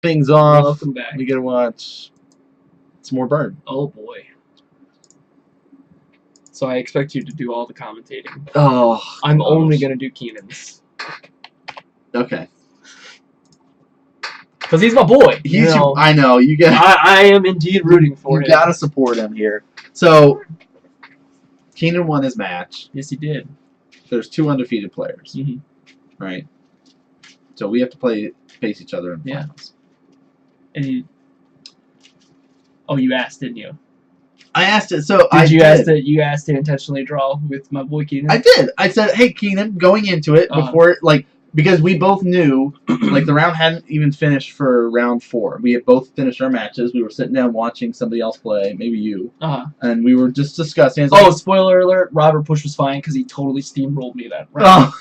things off. Welcome back. We get to watch some more Burn. Oh boy. So I expect you to do all the commentating. Oh, I'm only gonna do Keenan's. Okay. Because he's my boy. I know you get. I am indeed rooting for him. You gotta support him here. So Keenan won his match. Yes, he did. There's 2 undefeated players, right? So we have to face each other in finals. And you asked, didn't you? I asked it. So you asked to intentionally draw with my boy Keenan? I did. I said, "Hey, Keenan," going into it before because we both knew the round hadn't even finished for round 4. We had both finished our matches. We were sitting down watching somebody else play, maybe you, and we were just discussing. Spoiler alert! Robert Push was fine because he totally steamrolled me that round.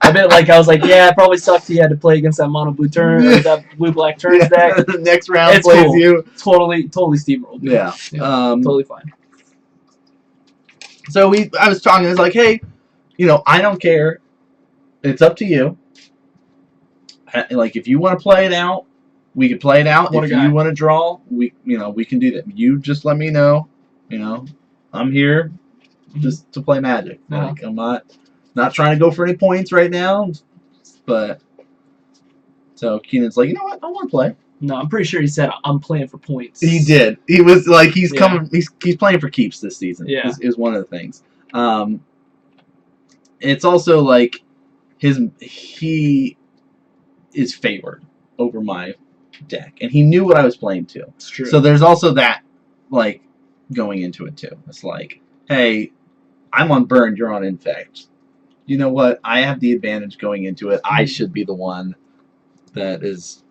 I was like, yeah, it probably sucked he had to play against that mono blue turn or that blue black turns deck. The next round plays you. Totally steamrolled. Yeah. Totally fine. So I was talking. I was like, hey, I don't care. It's up to you. If you want to play it out, we can play it out. If you want to draw, we can do that. You just let me know. I'm here just to play Magic. I'm not trying to go for any points right now, but so Keenan's like, you know what? I want to play. No, I'm pretty sure he said I'm playing for points. He did. He was like, he's coming. He's playing for keeps this season. Yeah, is one of the things. It's also like he is favored over my deck, and he knew what I was playing too. It's true. So there's also that going into it too. It's like, hey, I'm on Burn, you're on Infect. You know what? I have the advantage going into it. I should be the one that is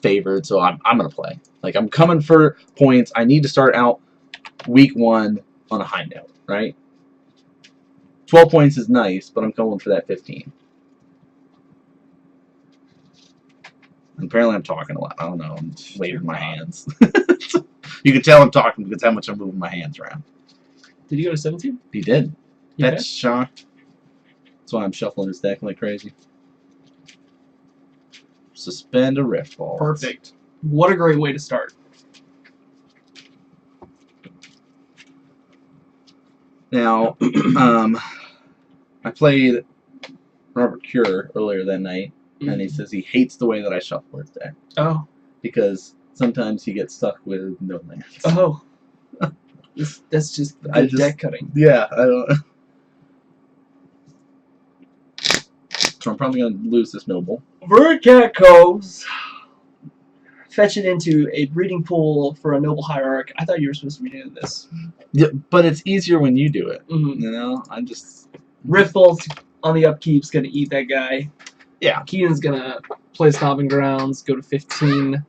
favored, so I'm gonna play. I'm coming for points. I need to start out week 1 on a high note, right? 12 points is nice, but I'm going for that 15. And apparently I'm talking a lot. I don't know. I'm waving my hands. You can tell I'm talking because how much I'm moving my hands around. Did he go to 17? He did. Yeah. That's shocked. That's why I'm shuffling his deck like crazy. Suspend a Rift Ball. Perfect. What a great way to start. Now, I played Robert Cure earlier that night, and he says he hates the way that I shuffle his deck. Oh. Because sometimes he gets stuck with no lands. Oh. That's just deck cutting. Yeah, I don't. So I'm probably going to lose this noble. Verticat goes. Fetch it into a breeding pool for a noble hierarch. I thought you were supposed to be doing this. Yeah, but it's easier when you do it. I'm just... Riftbolt's on the upkeep's going to eat that guy. Yeah. Keenan's going to play Stomping Grounds, go to 15.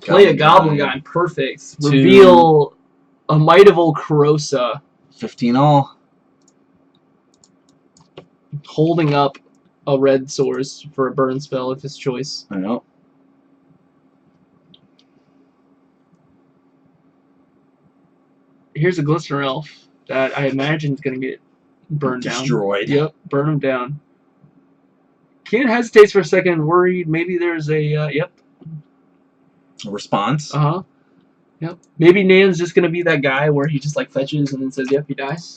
Play a Goblin Guy. Perfect. Reveal a Might of Old Corrosa. 15 all. Holding up a red source for a burn spell if his choice. I know. Here's a Glistener Elf that I imagine is going to get burned Destroyed. down. Yep, burn him down. Keenan hesitates for a second, worried maybe there's a, a response. Uh-huh. Yep. Maybe Nan's just going to be that guy where he just fetches and then says, yep, he dies.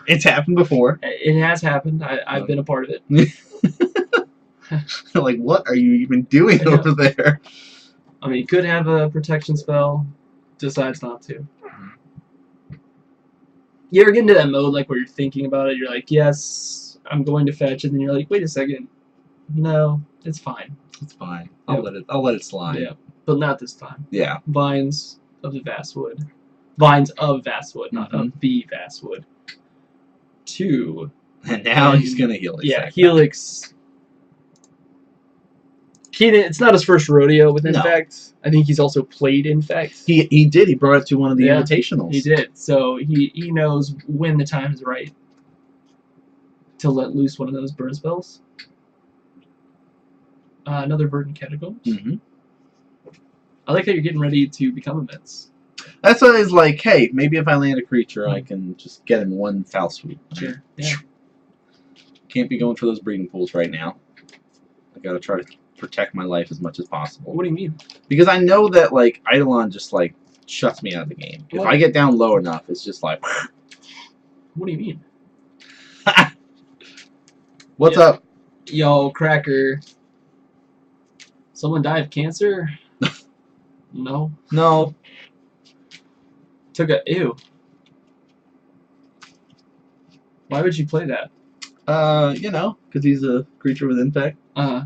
It's happened before. It has happened. I've been a part of it. Like, what are you even doing over there? I mean, he could have a protection spell, decides not to. You ever get into that mode where you're thinking about it, you're like, yes, I'm going to fetch, and then you're like, wait a second. No, it's fine. It's fine. I'll let it slide. Yeah. But not this time. Yeah. Vines of the Vastwood. Vines of Vastwood, not of the Vastwood. 2. And now he's going to Helix. Yeah, Helix. Keenan, it's not his first rodeo with Infect. I think he's also played Infect. He did. He brought it to one of the invitationals. He did. So he knows when the time is right to let loose one of those burn spells. Another Verdant Catacombs. I like that you're getting ready to become immense. That's what it's like. Hey, maybe if I land a creature, I can just get him one foul swoop. Sure. Yeah. Can't be going for those breeding pools right now. I gotta try to protect my life as much as possible. What do you mean? Because I know that like Eidolon just like shuts me out of the game. If I get down low enough, it's just like. What do you mean? What's up? Yo, Cracker. Someone died of cancer? No. No. Took a ew. Why would you play that? You know, because he's a creature with Infect. Uh-huh.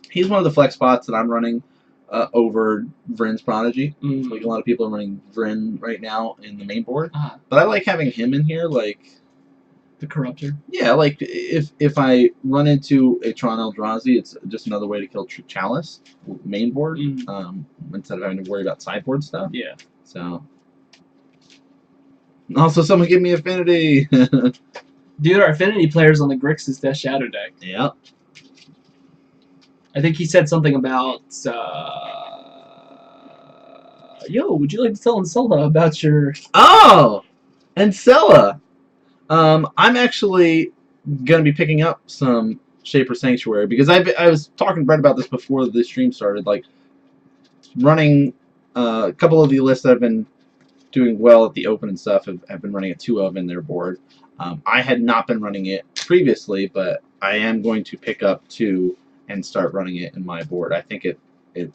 He's one of the flex spots that I'm running over Vryn's Prodigy. Mm. Like a lot of people are running Vryn right now in the main board. Uh-huh. But I like having him in here, like The Corruptor. yeah, like if I run into a Tron Eldrazi, it's just another way to kill Chalice main board, instead of having to worry about sideboard stuff. Yeah. So also someone give me Affinity. Dude, our Affinity player's on the Grixis Death Shadow deck. Yeah. I think he said something about yo, would you like to tell Ansela about your Oh, Ansela. I'm actually gonna be picking up some Shaper Sanctuary because I was talking to Brett about this before the stream started. Like running a couple of the lists that have been doing well at the open and stuff have been running a 2 of in their board. I had not been running it previously, but I am going to pick up 2 and start running it in my board. I think it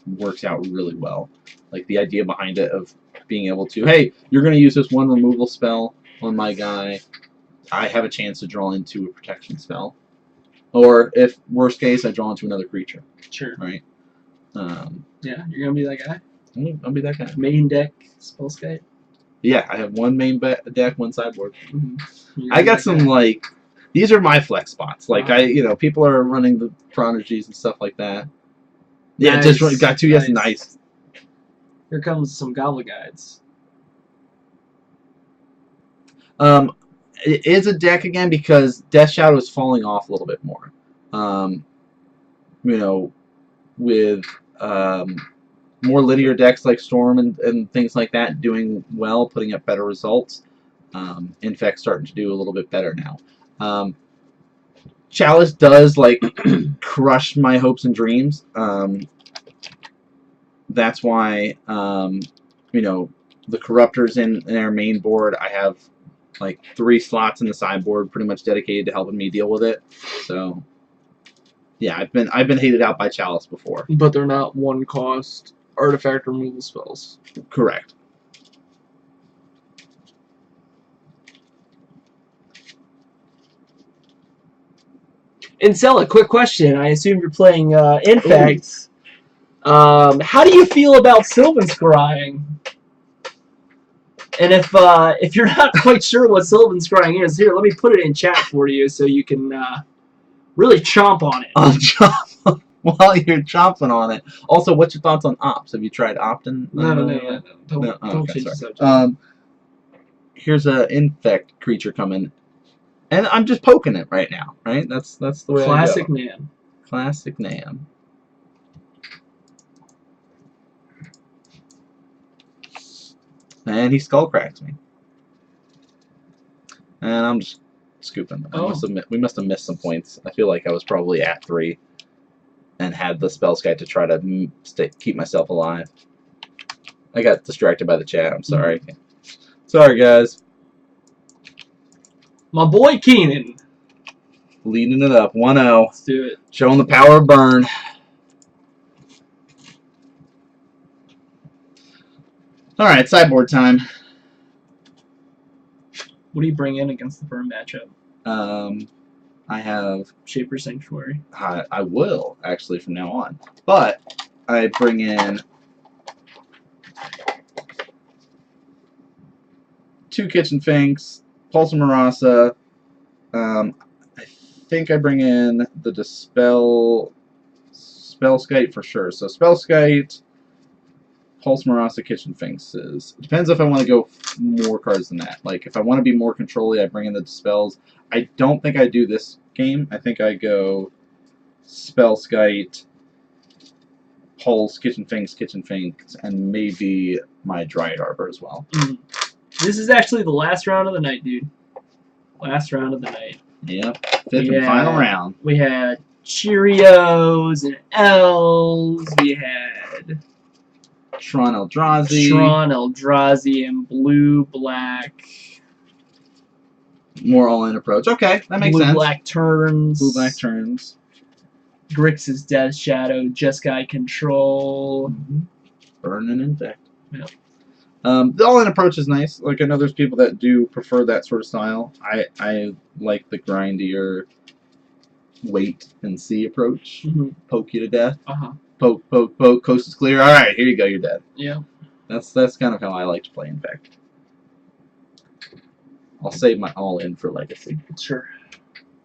works out really well. Like the idea behind it of being able to, hey, you're going to use this one removal spell on my guy. I have a chance to draw into a protection spell. Or if worst case, I draw into another creature. Sure. Right? Yeah, you're gonna be that guy? I'll be that guy. Main deck Spellskite? Yeah, I have one main deck, one sideboard. Mm-hmm. I got some like these are my flex spots. Like people are running the Prodigies and stuff like that. Yeah, nice. just got 2 yes, nice. Here comes some Gobble Guides. It is a deck again because Death Shadow is falling off a little bit more. You know, with more linear decks like Storm and things like that doing well, putting up better results. Infect starting to do a little bit better now. Chalice does like crush my hopes and dreams. That's why you know, the Corruptor's in their main board. I have like 3 slots in the sideboard pretty much dedicated to helping me deal with it. So yeah, I've been hated out by Chalice before. But they're not 1-cost artifact removal spells. Correct. Ansela, quick question. I assume you're playing Infect. How do you feel about Sylvan Scrying? And if you're not quite sure what Sylvan Scrying is, here, let me put it in chat for you so you can really chomp on it. I'll chomp while you're chomping on it. Also, what's your thoughts on ops? Have you tried Optin? No. Don't change the subject. Here's an Infect creature coming. And I'm just poking it right now, right? That's the way Classic I go. Nam. Classic Nam. And he skull cracks me. And I'm just scooping. We must have missed some points. I feel like I was probably at 3 and had the Spellskite to try to keep myself alive. I got distracted by the chat. I'm sorry. Sorry, guys. My boy Keenan. Leading it up. 1-0. Let's do it. Showing the power of burn. Alright, sideboard time. What do you bring in against the burn matchup? I have Shaper Sanctuary. I will, actually, from now on. But I bring in 2 Kitchen Finks, Pulse of Marasa. I think I bring in the Spellskite for sure. So Spellskite, Pulse Marasa, Kitchen Finks. It depends if I want to go more cards than that. Like if I want to be more controlly, I bring in the Dispels. I don't think I do this game. I think I go Spellskite, Hulls, Kitchen Finks, and maybe my Dryad Arbor as well. This is actually the last round of the night, dude. Last round of the night. Yep, fifth and final round. We had Cheerios and L's. We had Tron Eldrazi. Tron Eldrazi and Blue Black. More all-in approach. Okay, that makes Blue sense. Black turns. Blue Black turns. Grixis Death Shadow. Jeskai Control. Burn and Infect. Yep. The all-in approach is nice. Like, I know there's people that do prefer that sort of style. I like the grindier wait and see approach. Poke you to death. Poke, poke, poke. Coast is clear. All right, here you go. You're dead. Yeah. That's kind of how I like to play Infect. I'll save my all-in for Legacy. Sure.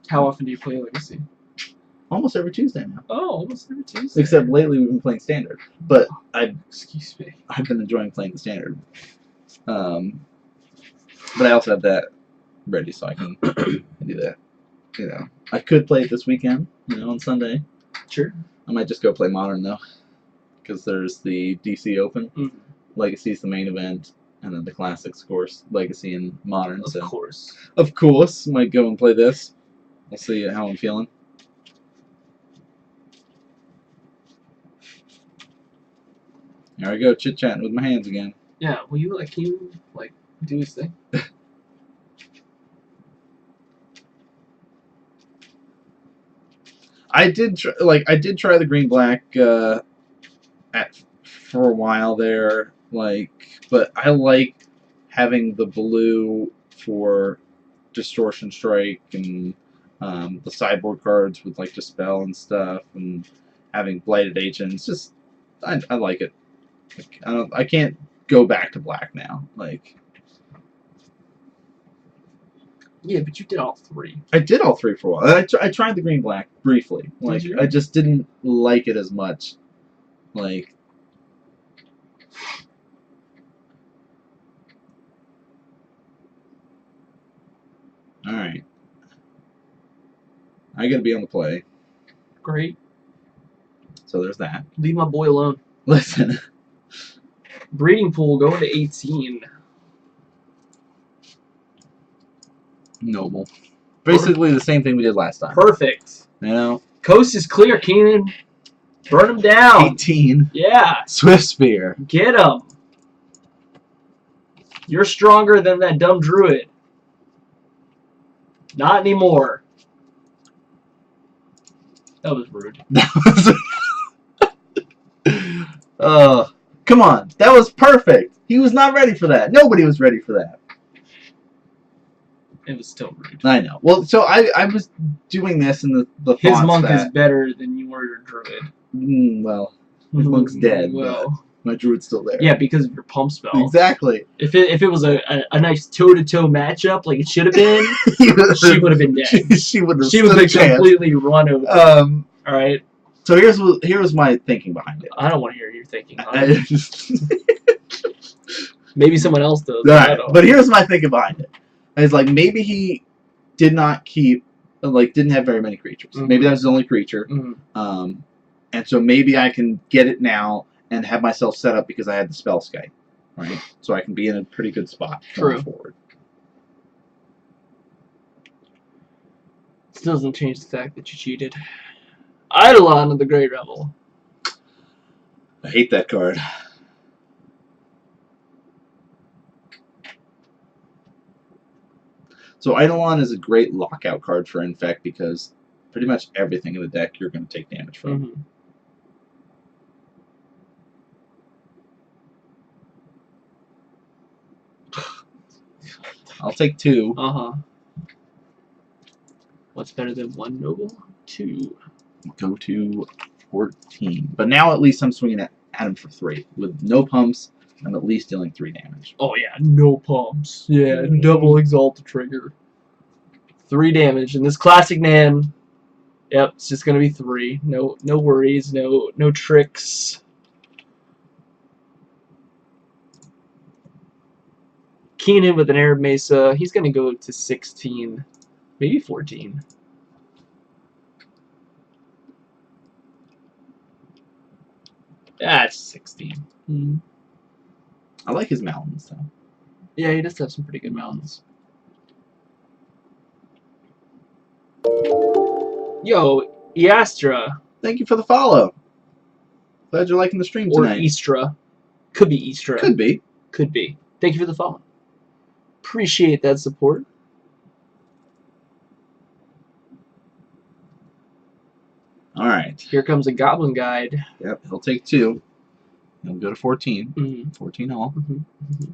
How often do you play Legacy? Almost every Tuesday now. Oh, almost every Tuesday. Except lately we've been playing Standard. But Excuse me. I've been enjoying playing the Standard. But I also have that ready so I can do that. You know, I could play it this weekend, on Sunday. Sure. I might just go play Modern, though. Because there's the DC Open. Legacy's the main event. And then the Classics, of course. Legacy and Modern. Of course. Of course. Might go and play this. We'll see how I'm feeling. There I go, chit-chatting with my hands again. Yeah, will you, can you do his thing? I did try the green-black for a while there, but I like having the blue for Distortion Strike and the sideboard cards with Dispel and stuff, and having Blighted Agents. Just I like it. I can't go back to black now. Yeah, but you did all three. I did all three for a while. I tried the green-black briefly. Did you? I just didn't like it as much. Alright. I gotta be on the play. Great. So there's that. Leave my boy alone. Listen. Breeding pool going to 18. Noble. Basically the same thing we did last time. Perfect. Coast is clear, Keenan. Burn him down. 18. Yeah. Swift Spear. Get him. You're stronger than that dumb druid. Not anymore. That was rude. Come on. That was perfect. He was not ready for that. Nobody was ready for that. It was still rude. I know. Well, so I was doing this in the His thoughts monk that, is better than your druid. Well, his monk's dead. Well, but my druid's still there. yeah, because of your pump spell. Exactly. If it was a nice toe-to-toe matchup like it should have been, she would have been dead. She would have been completely run over. All right. So here's my thinking behind it. I don't want to hear your thinking. Maybe someone else does. Right. But here's my thinking behind it. It's maybe he did not keep, didn't have very many creatures. Maybe that was his only creature. And so maybe I can get it now and have myself set up because I had the spell Skype, right? So I can be in a pretty good spot going forward. Still doesn't change the fact that you cheated. Eidolon of the Great Rebel. I hate that card. So Eidolon is a great lockout card for Infect because pretty much everything in the deck you're going to take damage from. I'll take 2. What's better than 1 noble? 2. Go to 14. But now at least I'm swinging at him for 3. With no pumps, I'm at least dealing 3 damage. Oh yeah, no pumps. Yeah, double Exalted trigger. 3 damage. And this classic Nan, yep, it's just gonna be 3. No worries, no tricks. Keenan with an Arab Mesa, he's gonna go to 16. Maybe 14. That's 16. I like his mountains though. Yeah, he does have some pretty good mountains. Yo, Eastra. Thank you for the follow. Glad you're liking the stream Or tonight. Eastra. Could be Eastra. Could be. Could be. Thank you for the follow. Appreciate that support. All right. Here comes a Goblin Guide. Yep, he'll take 2. He'll go to 14. Mm-hmm. 14 all. Mm-hmm. Mm-hmm.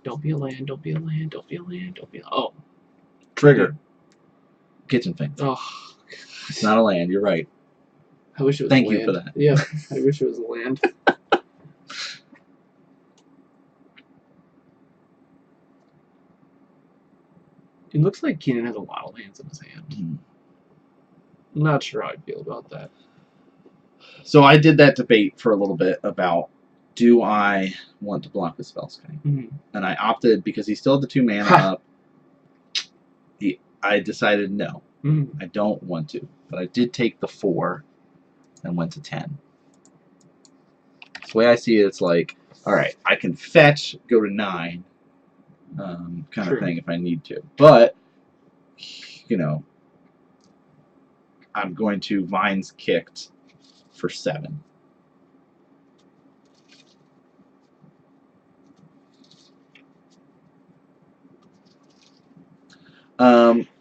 Don't be a land. Don't be a land. Don't be a land. Don't be a... Oh. Trigger. Kitchen thing. Oh. It's not a land. You're right. I wish it was Thank a you land. for that. Yeah, I wish it was a land. It looks like Keenan has a lot of lands in his hand. Mm. I'm not sure how I feel about that. So I did that debate for a little bit about, do I want to block the Spellskite? Mm-hmm. And I opted, because he still had the 2 mana up, I decided no. Mm-hmm. I don't want to. But I did take the 4 and went to 10. The way I see it, it's like, alright, I can fetch, go to 9, kind True. of thing if I need to. But, you know, I'm going to Vines Kicked for 7.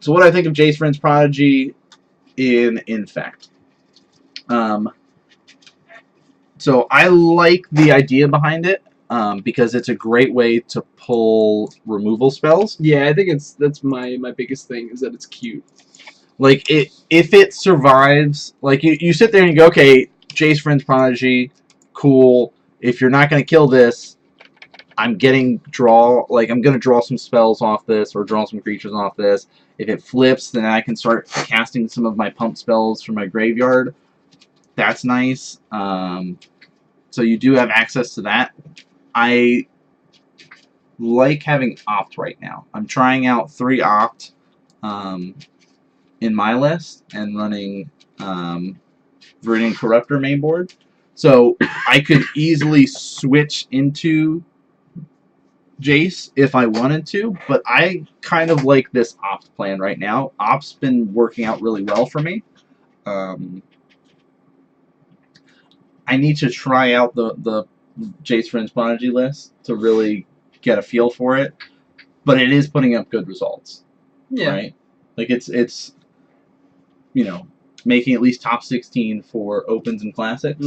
So what I think of Jace Vryn's Prodigy in Infect. So I like the idea behind it because it's a great way to pull removal spells. Yeah, I think that's my biggest thing is that it's cute. Like if it survives, like you sit there and you go, okay, Jace Vryn's Prodigy, cool. If you're not going to kill this, I'm going to draw some spells off this or draw some creatures off this. If it flips, then I can start casting some of my pump spells from my graveyard. That's nice. So you do have access to that. I like having Opt right now. I'm trying out 3 Opt in my list and running Viridian Corruptor main board. So I could easily switch into Jace if I wanted to, but I kind of like this Opt plan right now. Opt's been working out really well for me. I need to try out the Jace Vryn's Prodigy list to really get a feel for it, but it is putting up good results. Yeah. Right? Like it's you know, making at least top 16 for opens and classics.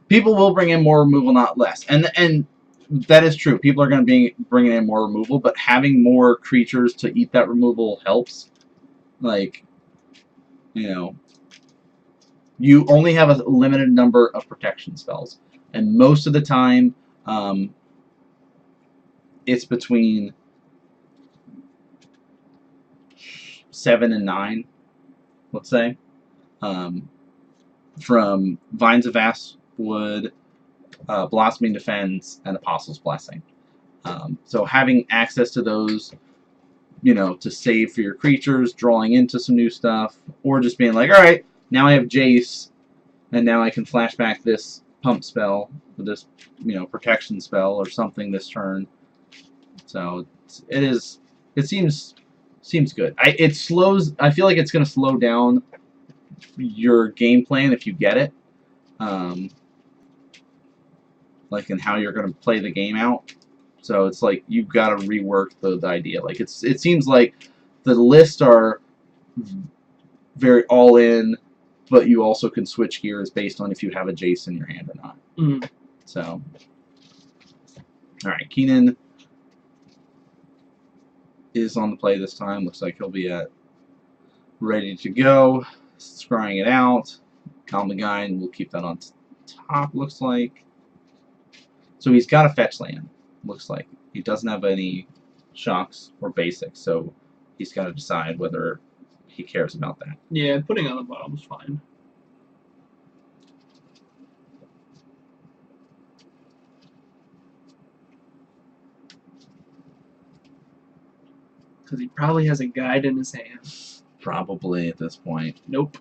People will bring in more removal, not less, and that is true. People are going to be bringing in more removal, but having more creatures to eat that removal helps. Like, you know, you only have a limited number of protection spells, and most of the time, it's between 7 and 9, let's say, from Vines of Vastwood, Blossoming Defense, and Apostle's Blessing. So having access to those, you know, to save for your creatures, drawing into some new stuff, or just being like, all right, now I have Jace, and now I can flashback this pump spell, this, you know, protection spell or something this turn. So it seems good. I feel like it's going to slow down your game plan if you get it, like in how you're going to play the game out. So it's like you've got to rework the idea. Like it seems like the lists are very all in, but you also can switch gears based on if you have a Jace in your hand or not. Mm. So, all right, Keenan is on the play this time. Looks like he'll be ready to go. Scrying it out. Goblin Guide, we'll keep that on top, looks like. So he's got a fetch land, looks like. He doesn't have any shocks or basics, so he's got to decide whether he cares about that. Yeah, putting on the bottom is fine. Because he probably has a guide in his hand. Probably at this point. Nope.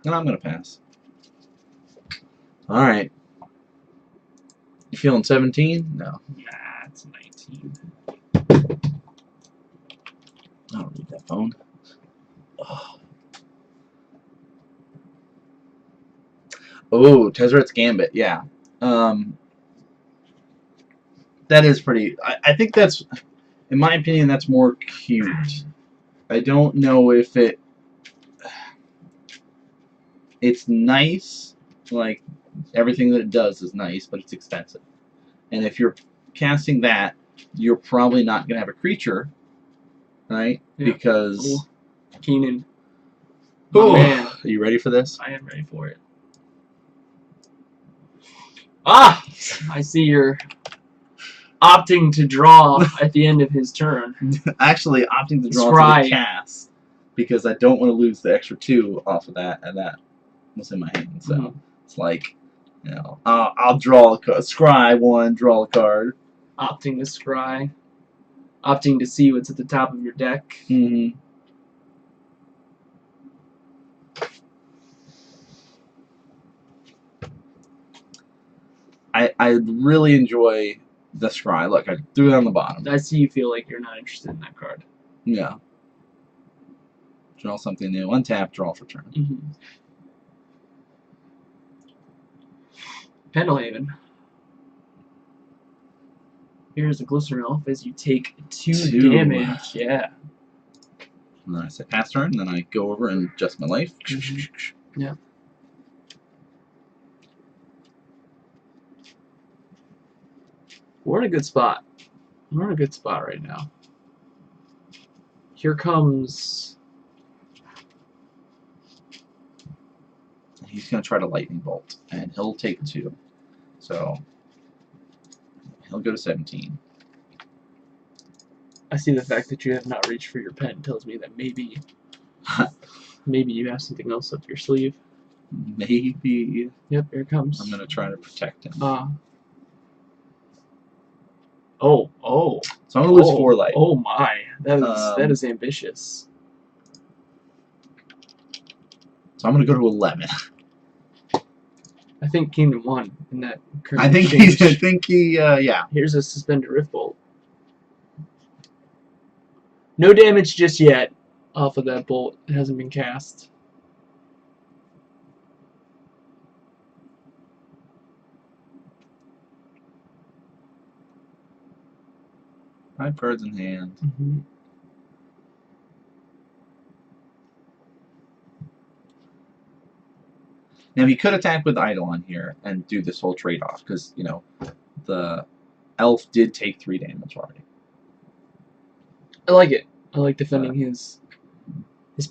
No, I'm gonna pass. All right. You feeling 17? No. Nah, it's 19. I don't read that phone. Oh, Tezzeret's Gambit. Yeah. That is pretty. I think that's, in my opinion, that's more cute. I don't know if it's nice. Like everything that it does is nice, but it's expensive. And if you're casting that, you're probably not gonna have a creature, right? Yeah. Because Keenan. oh, Man. are you ready for this? I am ready for it. Ah! I see you're opting to draw at the end of his turn. Actually, opting to draw Scry. to the cast because I don't want to lose the extra 2 off of that, and that was in my hand. So it's like, you know, I'll draw a scry 1, draw a card. Opting to scry. Opting to see what's at the top of your deck. Mm-hmm. I really enjoy the scry. Look, I threw it on the bottom. I see you feel like you're not interested in that card. Yeah. Draw something new. Untap, draw for turn. Pendelhaven. Here's a Glycerin Elf as you take 2 damage. Yeah. And then I say pass turn, and then I go over and adjust my life. Yeah. We're in a good spot. We're in a good spot right now. Here comes... He's going to try to lightning bolt, and he'll take 2. So he'll go to 17. I see the fact that you have not reached for your pen tells me that maybe you have something else up your sleeve. Maybe. Yep, here it comes. I'm going to try to protect him. Oh. So I'm going to lose 4 life. Oh my. That is ambitious. So I'm going to go to 11. I think Kingdom won in that current I think he, yeah. Here's a Suspended Riftbolt. No damage just yet off of that bolt. It hasn't been cast. Five cards in hand. Now he could attack with Eidolon here and do this whole trade-off because, you know, the elf did take 3 damage already. I like it. I like defending his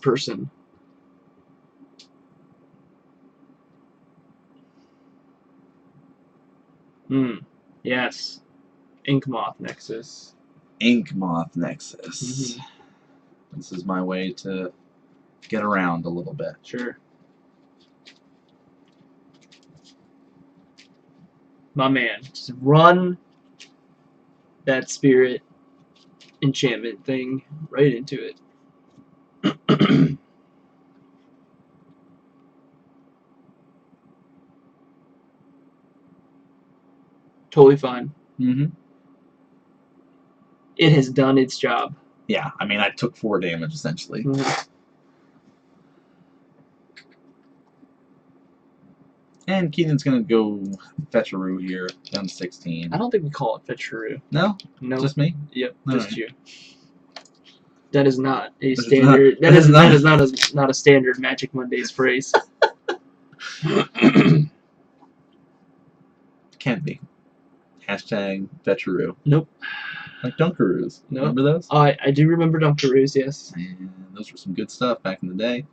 person. Yes. Inkmoth Nexus. Inkmoth Nexus. This is my way to get around a little bit. Sure. My man, just run that spirit enchantment thing right into it. Totally fine. It has done its job. Yeah, I mean, I took 4 damage essentially. And Keenan's gonna go Fetcheroo here, down to 16. I don't think we call it Fetcheroo. No? No. Just me? Yep, All just right. you. That is not a standard. That is not a standard Magic Mondays phrase. Can't be. Hashtag Fetcheroo. Nope. Like Dunkaroos. Nope. Remember those? I do remember Dunkaroos, yes. And those were some good stuff back in the day.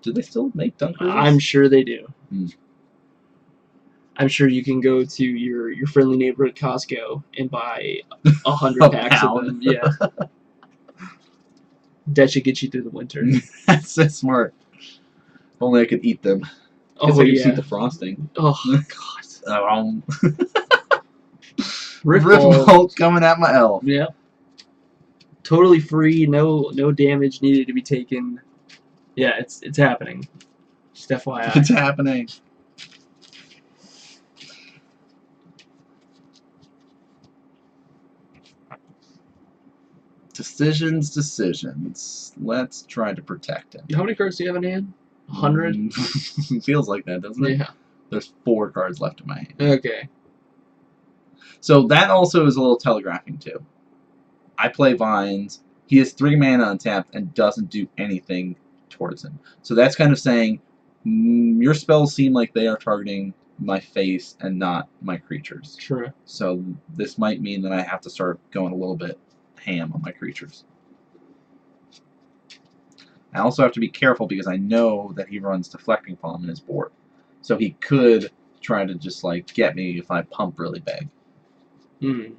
Do they still make Dunkaroos? I'm sure they do. I'm sure you can go to your friendly neighborhood Costco and buy 100 packs of them. Yeah. That should get you through the winter. That's so smart. If only I could eat them. Oh, I could see the frosting. Oh, God. Riftbolt coming at my elf. Yeah. Totally free. No damage needed to be taken. Yeah, it's happening. Just FYI. It's happening. Decisions. Let's try to protect him. How many cards do you have in hand? 100? Feels like that, doesn't it? Yeah. There's 4 cards left in my hand. Okay. So that also is a little telegraphing too. I play Vines. He has 3 mana untapped and doesn't do anything towards him. So that's kind of saying your spells seem like they are targeting my face and not my creatures. True. So this might mean that I have to start going a little bit ham on my creatures. I also have to be careful because I know that he runs Deflecting Palm in his board. So he could try to just like get me if I pump really big. Hmm.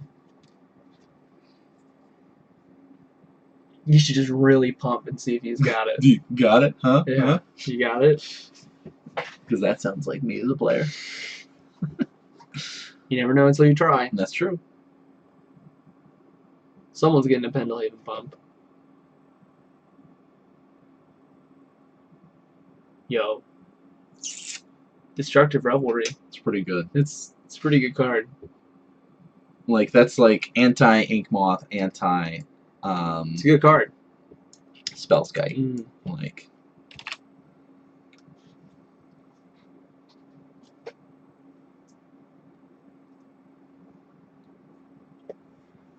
You should just really pump and see if he's got it. You got it, huh? Yeah. Huh? You got it? Because that sounds like me as a player. You never know until you try. And that's true. Someone's getting a Pendlehaven pump. Yo. Destructive Revelry. It's pretty good. It's a pretty good card. Like that's like anti-Inkmoth, anti It's a good card. Spellskite. Mm. Like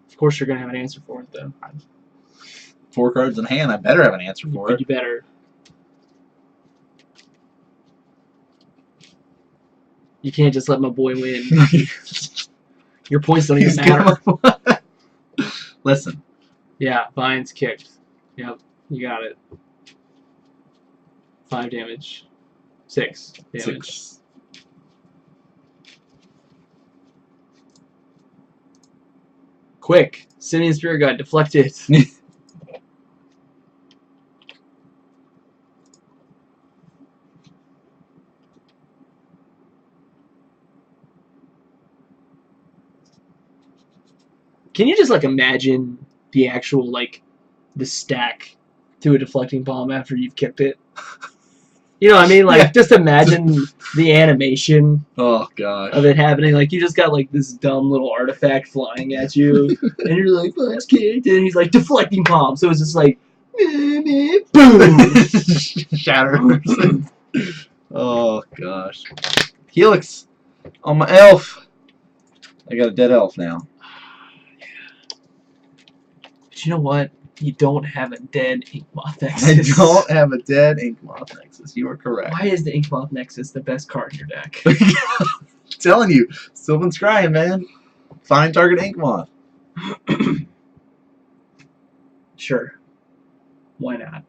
Of course you're gonna have an answer for it though. 4 cards in hand, I better have an answer for it. You better. You can't just let my boy win. Your points don't even matter. Listen. Yeah, Vines kicked. Yep, you got it. 5 damage. 6 damage. 6. Quick! Simian Spirit Guide deflected. Can you just like imagine the actual like the stack to a Deflecting Palm after you've kicked it? You know what I mean? Like Yeah. just imagine the animation Oh gosh. of it happening. Like you just got like this dumb little artifact flying at you, and you're like, "Oh, that's kicked," and he's like Deflecting Palm. So it's just like, boom, Shatter. Oh gosh. Helix on my elf. I got a dead elf now. But you know what? You don't have a dead Inkmoth I Nexus. don't have a dead Inkmoth Nexus. You are correct. Why is the Inkmoth Nexus the best card in your deck? Telling you, Sylvan Scrying, man. Find target Inkmoth. Sure. Why not?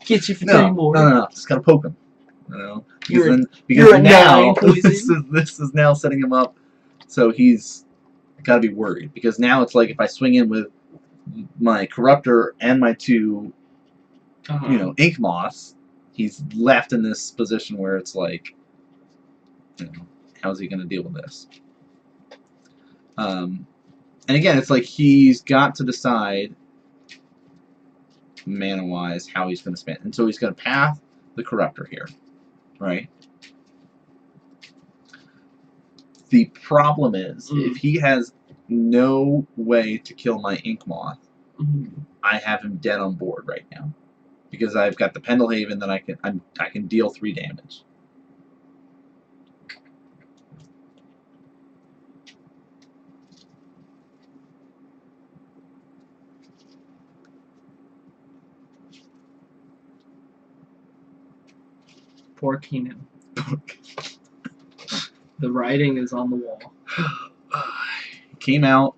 Get you for 3 more. No. Just gotta poke him. You know, You're because a now 9 poison. this is now setting him up, so he's gotta be worried. Because now it's like if I swing in with my Corruptor and my 2, you know, Ink Moths, he's left in this position where it's like, you know, how's he gonna deal with this? And again, it's like he's got to decide mana-wise how he's going to spend. And so he's going to path the Corruptor here, right? The problem is, if he has no way to kill my Inkmoth, I have him dead on board right now. Because I've got the Pendlehaven that I can deal 3 damage. Poor Keenan. The writing is on the wall. Came out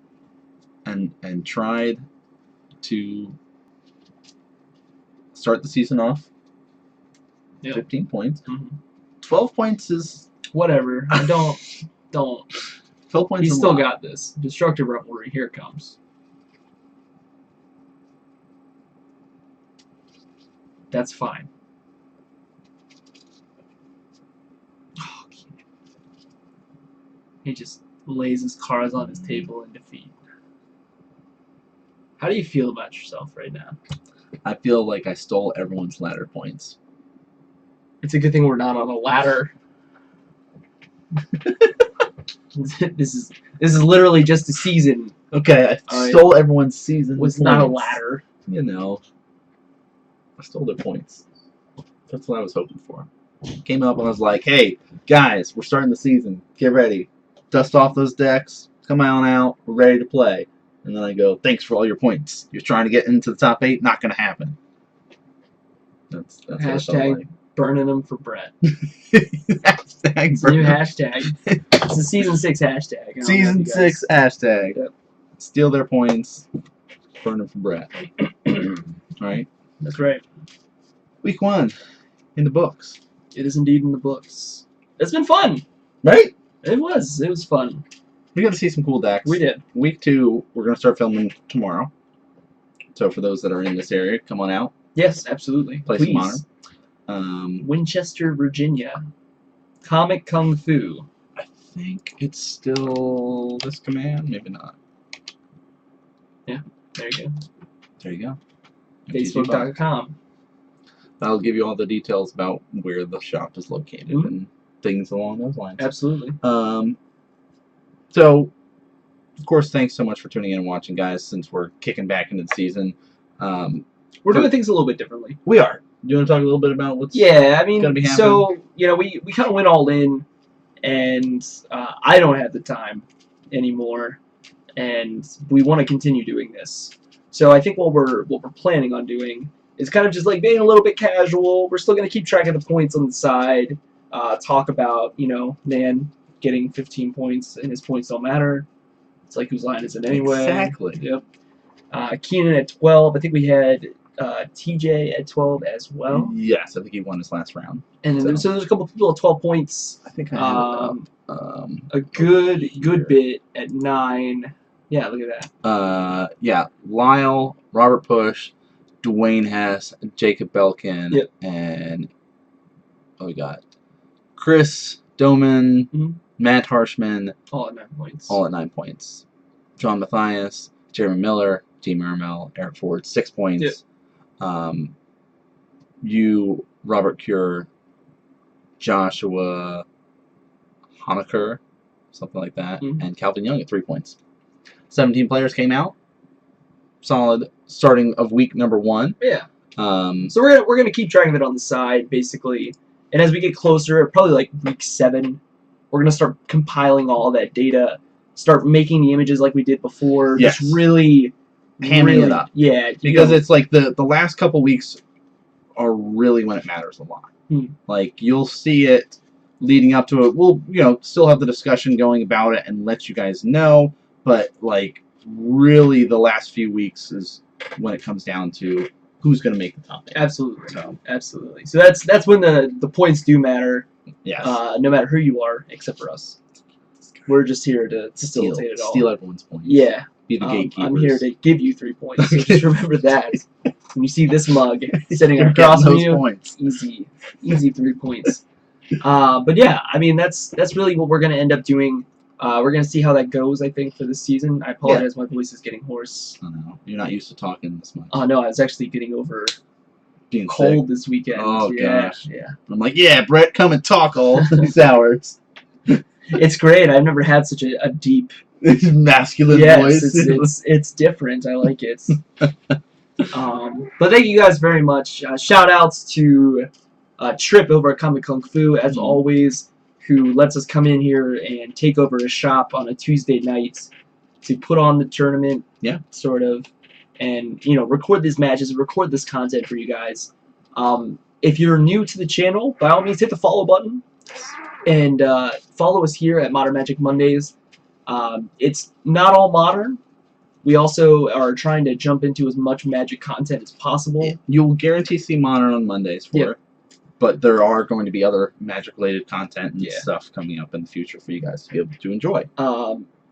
and tried to start the season off. Yep. 15 points. 12 12 points is whatever. Don't. 12 points. He's is a still lot. got this. Destructive Revelry. Here it comes. That's fine. Oh, he just lays his cards on his table in defeat. How do you feel about yourself right now? I feel like I stole everyone's ladder points. It's a good thing we're not on a ladder. This is literally just a season. Okay, I stole everyone's season. Was not a ladder. You know, I stole their points. That's what I was hoping for. Came up and I was like, hey, guys, we're starting the season. Get ready. Dust off those decks. Come on out. We're ready to play. And then I go, thanks for all your points. You're trying to get into the top 8? Not going to happen. That's what it felt like. Burning them for Brett. Hashtag It's a new hashtag. It's a season 6 hashtag. Season 6 hashtag. Yep. Steal their points. Burn them for Brett. Right? That's right. Week 1 in the books. It is indeed in the books. It's been fun. Right? It was fun. We got to see some cool decks. We did. Week 2, we're going to start filming tomorrow. So for those that are in this area, come on out. Yes, absolutely. Play Please. some Modern. Winchester, Virginia. Comic Kung Fu. I think it's still this command. Maybe not. Yeah, there you go. There you go. Facebook.com. That'll give you all the details about where the shop is located and things along those lines. Absolutely. So, of course, thanks so much for tuning in and watching, guys, since we're kicking back into the season. We're doing things a little bit differently. We are. You want to talk a little bit about what's I mean, gonna be happening? So, we kind of went all in, and I don't have the time anymore, and we want to continue doing this. So I think what we're planning on doing is kind of just like being a little bit casual. We're still going to keep track of the points on the side, talk about, Nan getting 15 points and his points don't matter. It's like, whose line is it anyway? Exactly. Yep. Keenan at 12. I think we had TJ at 12 as well. Yes, I think he won his last round. And then so there's a couple people at 12 points. I think I have a good bit at 9. Yeah, look at that. Yeah, Lyle, Robert Push, Dwayne Hess, Jacob Belkin, and we got Chris Doman, Matt Harshman, all at 9 points. All at 9 points. John Mathias, Jeremy Miller, T. Mermel, Eric Ford, 6 points. You, Robert Cure, Joshua Honecker, something like that, and Calvin Young at 3 points. 17 players came out. Solid starting of week number 1. Yeah. So we're gonna keep track of it on the side, basically. And as we get closer, probably like week 7, we're gonna start compiling all that data, start making the images like we did before. Yes. Just really hamming it up. Yeah. Because it's like the last couple weeks are really when it matters a lot. Like, you'll see it leading up to it. We'll, still have the discussion going about it and let you guys know, but like, really the last few weeks is when it comes down to who's going to make the top 8. Absolutely. So that's when the points do matter. Yes. No matter who you are, except for us. We're just here to facilitate it all. Steal everyone's points. Yeah. Be the gatekeepers. I'm here to give you 3 points. So just remember that. When you see this mug sitting across from you, points. easy 3 points. But yeah, I mean that's really what we're gonna end up doing. We're gonna see how that goes. I think for this season. I apologize, my voice is getting hoarse. I know. You're not used to talking this much. Oh no, I was actually getting over being cold sick this weekend. Oh gosh. Yeah. I'm like, yeah, Brett, come and talk all these hours. It's great. I've never had such a deep masculine voice. It's different. I like it. But thank you guys very much. Shout outs to Trip over at Comic Kung Fu, as always, who lets us come in here and take over a shop on a Tuesday night to put on the tournament, sort of, and record these matches, record this content for you guys. If you're new to the channel, by all means hit the follow button and follow us here at Modern Magic Mondays. It's not all modern. We also are trying to jump into as much Magic content as possible. You'll guarantee see Modern on Mondays for it, but there are going to be other Magic-related content and stuff coming up in the future for you guys to be able to enjoy.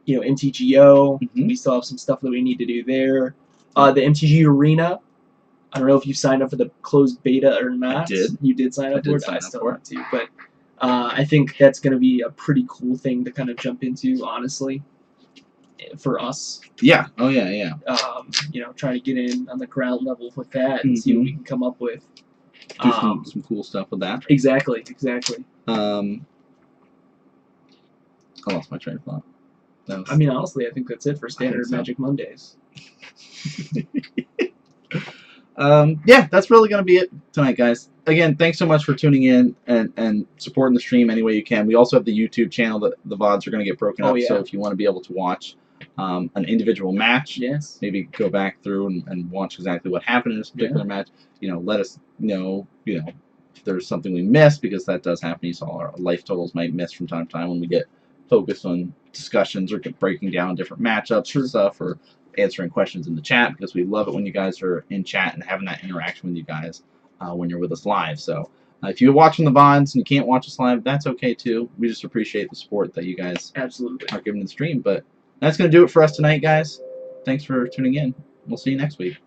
MTGO, we still have some stuff that we need to do there. The MTG Arena, I don't know if you signed up for the closed beta or not. I did. You did sign up for it? I I still want to, but I think that's going to be a pretty cool thing to kind of jump into, honestly, for us. Yeah. Oh yeah. Yeah. Trying to get in on the ground level with that and see what we can come up with. Do some cool stuff with that. Exactly. I lost my train of thought. I mean, honestly, I think that's it for standard Magic Mondays. Yeah, that's really going to be it tonight, guys. Again, thanks so much for tuning in and supporting the stream any way you can. We also have the YouTube channel that the VODs are going to get broken up, so if you want to be able to watch an individual match, maybe go back through and watch exactly what happened in this particular match. Let us know, if there's something we missed, because that does happen. You saw our life totals might miss from time to time when we get focused on discussions or breaking down different matchups or stuff, or answering questions in the chat, because we love it when you guys are in chat and having that interaction with you guys when you're with us live. So if you're watching the VODs and you can't watch us live, that's okay too. We just appreciate the support that you guys are giving the stream. But that's going to do it for us tonight, guys. Thanks for tuning in. We'll see you next week.